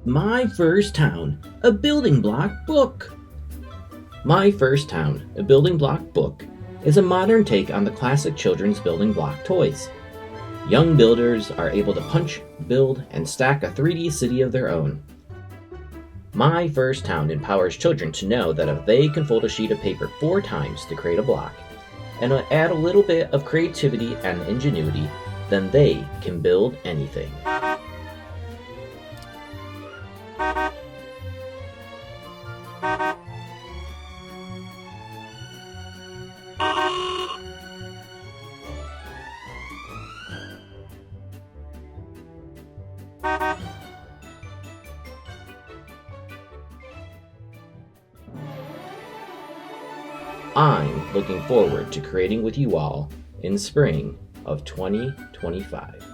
My First Town, a Building Block Book. My First Town, a Building Block Book is a modern take on the classic children's building block toys. Young builders are able to punch, build, and stack a 3D city of their own. My First Town empowers children to know that if they can fold a sheet of paper 4 times to create a block, and add a little bit of creativity and ingenuity, then they can build anything. I'm looking forward to creating with you all in spring of 2025.